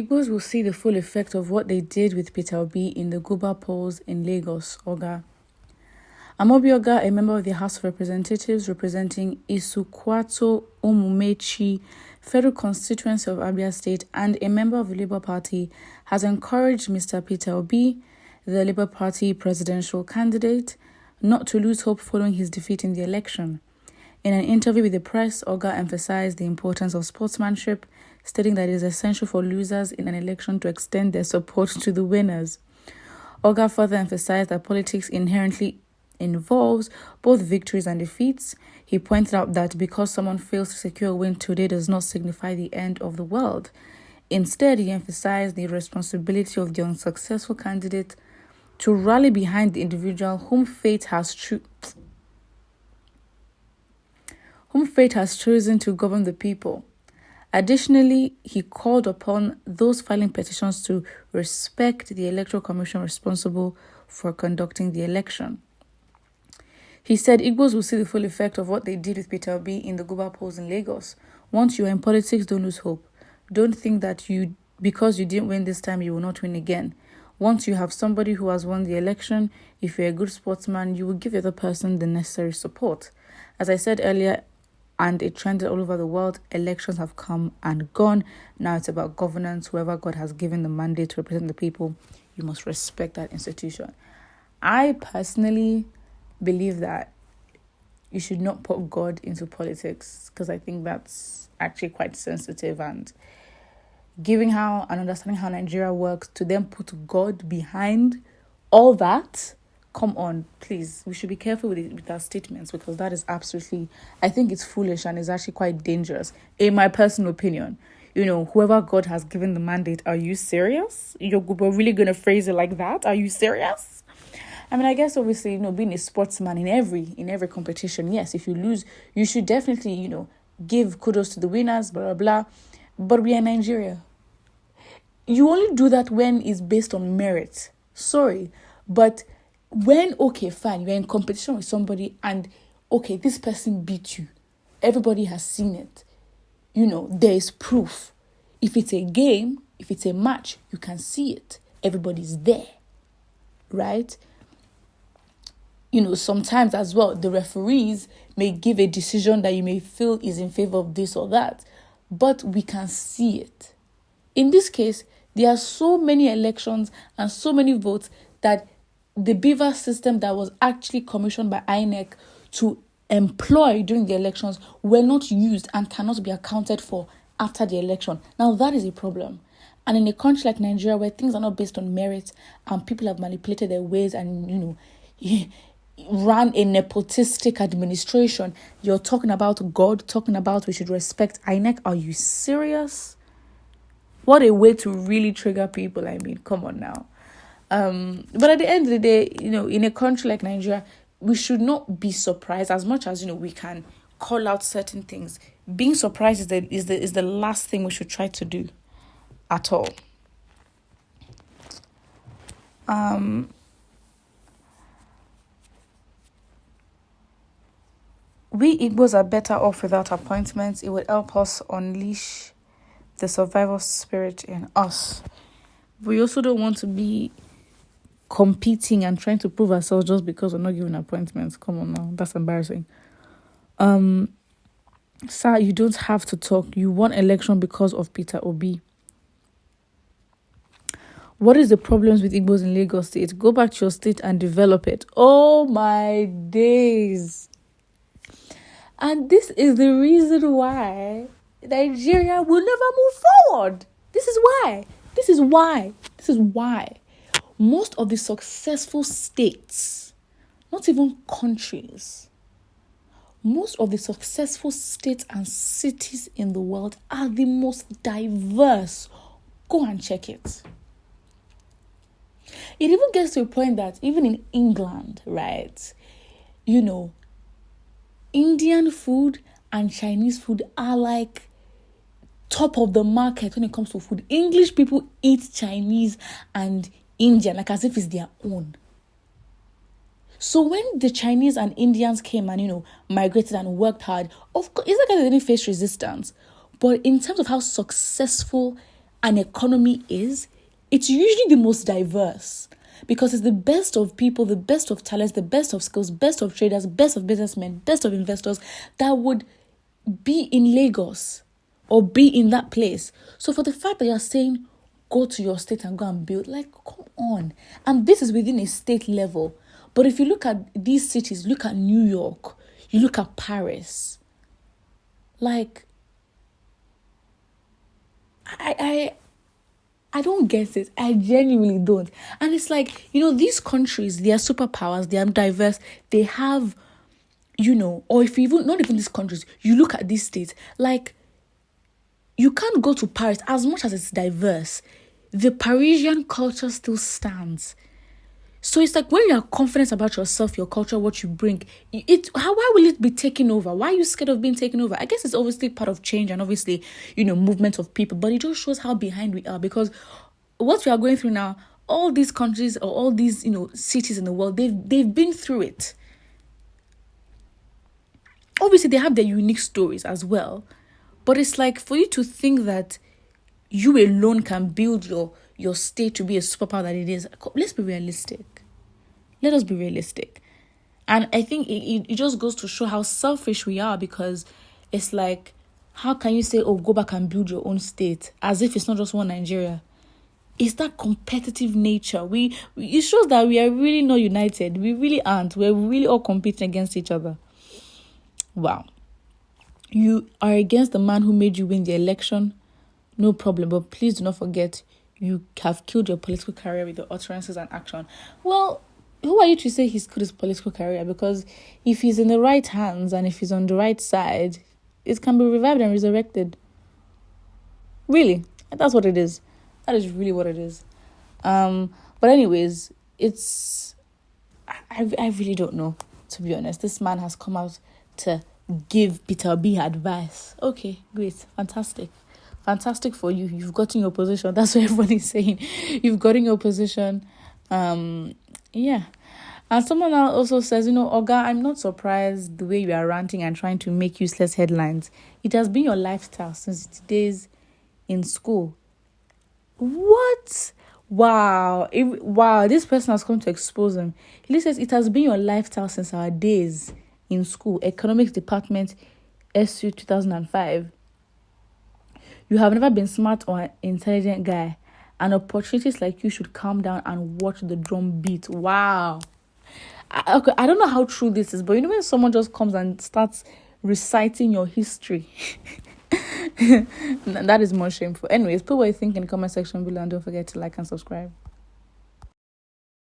Igbos will see the full effect of what they did with Peter Obi in the Guba polls in Lagos, Oga. Amobi Oga, a member of the House of Representatives representing Isukwato Umumechi, Federal Constituency of Abia State, and a member of the Labour Party, has encouraged Mr. Peter Obi, the Labour Party presidential candidate, not to lose hope following his defeat in the election. In an interview with the press, Oga emphasized the importance of sportsmanship, stating that it is essential for losers in an election to extend their support to the winners. Oga further emphasized that politics inherently involves both victories and defeats. He pointed out that because someone fails to secure a win today does not signify the end of the world. Instead, he emphasized the responsibility of the unsuccessful candidate to rally behind the individual whom fate has chosen to govern the people. Additionally, he called upon those filing petitions to respect the Electoral Commission responsible for conducting the election. He said Igbos will see the full effect of what they did with Peter Obi in the Guba polls in Lagos. Once you are in politics, don't lose hope. Don't think that because you didn't win this time, you will not win again. Once you have somebody who has won the election, if you're a good sportsman, you will give the other person the necessary support. As I said earlier, and it trended all over the world, elections have come and gone. Now it's about governance. Whoever God has given the mandate to represent the people, you must respect that institution. I personally believe that you should not put God into politics, because I think that's actually quite sensitive, and giving how and understanding how Nigeria works, to then put God behind all that, come on, please. We should be careful with our statements, because that is absolutely, I think it's foolish and is actually quite dangerous, in my personal opinion. Whoever God has given the mandate, are you serious? You're really going to phrase it like that? Are you serious? I mean, I guess obviously, being a sportsman in every competition, yes, if you lose, you should definitely, give kudos to the winners, blah, blah, blah. But we are in Nigeria. You only do that when it's based on merit. Sorry. But when, okay, fine, you're in competition with somebody and, okay, this person beat you. Everybody has seen it. There is proof. If it's a game, if it's a match, you can see it. Everybody's there. Right? Sometimes as well, the referees may give a decision that you may feel is in favor of this or that, but we can see it. In this case, there are so many elections and so many votes that the beaver system that was actually commissioned by INEC to employ during the elections were not used and cannot be accounted for after the election. Now, that is a problem. And in a country like Nigeria, where things are not based on merit and people have manipulated their ways and, ran a nepotistic administration, you're talking about God, talking about we should respect INEC. Are you serious? What a way to really trigger people. I mean, come on now. But at the end of the day, in a country like Nigeria, we should not be surprised as much as, we can call out certain things. Being surprised is the last thing we should try to do at all. We Igbos are better off without appointments. It would help us unleash the survival spirit in us. We also don't want to be competing and trying to prove ourselves just because we're not given appointments. Come on now, that's embarrassing. Sir, you don't have to talk. You won election because of Peter Obi. What is the problems with Igbos in Lagos State? Go back to your state and develop it. Oh my days. And this is the reason why Nigeria will never move forward. This is why. Most of the successful states, not even countries, most of the successful states and cities in the world are the most diverse. Go and check it. It even gets to a point that even in England, right, Indian food and Chinese food are like top of the market when it comes to food. English people eat Chinese and Indian like as if it's their own. So when the Chinese and Indians came and, migrated and worked hard, of course, it's not that they didn't face resistance. But in terms of how successful an economy is, it's usually the most diverse, because it's the best of people, the best of talents, the best of skills, best of traders, best of businessmen, best of investors that would be in Lagos or be in that place. So for the fact that you're saying, go to your state and go and build, like, come on. And this is within a state level. But if you look at these cities, look at New York, you look at Paris, like, I don't get it. I genuinely don't. And it's like, these countries, they are superpowers, they are diverse, they have, or if even, not even these countries, you look at these states, like, you can't go to Paris, as much as it's diverse, the Parisian culture still stands. So it's like when you are confident about yourself, your culture, what you bring, why will it be taken over? Why are you scared of being taken over? I guess it's obviously part of change and obviously, movement of people, but it just shows how behind we are, because what we are going through now, all these countries or all these, cities in the world, they've been through it. Obviously, they have their unique stories as well, but it's like for you to think that you alone can build your state to be a superpower that it is. Let's be realistic. Let us be realistic. And I think it just goes to show how selfish we are, because it's like, how can you say, go back and build your own state, as if it's not just one Nigeria? It's that competitive nature. It shows that we are really not united. We really aren't. We're really all competing against each other. Wow. You are against the man who made you win the election. No problem. But please do not forget, you have killed your political career with your utterances and action. Well, who are you to say he's killed his political career? Because if he's in the right hands and if he's on the right side, it can be revived and resurrected. Really, that's what it is. That is really what it is. But anyways, I really don't know, to be honest. This man has come out to give Peter B advice. Okay, great, fantastic for you. You've gotten your position. That's what everyone is saying. You've gotten your position. Yeah. And someone also says, Oga, I'm not surprised the way you are ranting and trying to make useless headlines. It has been your lifestyle since the days in school. What? Wow. This person has come to expose him. He says, it has been your lifestyle since our days in school. Economics Department, SU 2005. You have never been smart or an intelligent guy. And opportunities like you should calm down and watch the drum beat. Wow. I don't know how true this is, but when someone just comes and starts reciting your history, that is more shameful. Anyways, put what you think in the comment section below and don't forget to like and subscribe.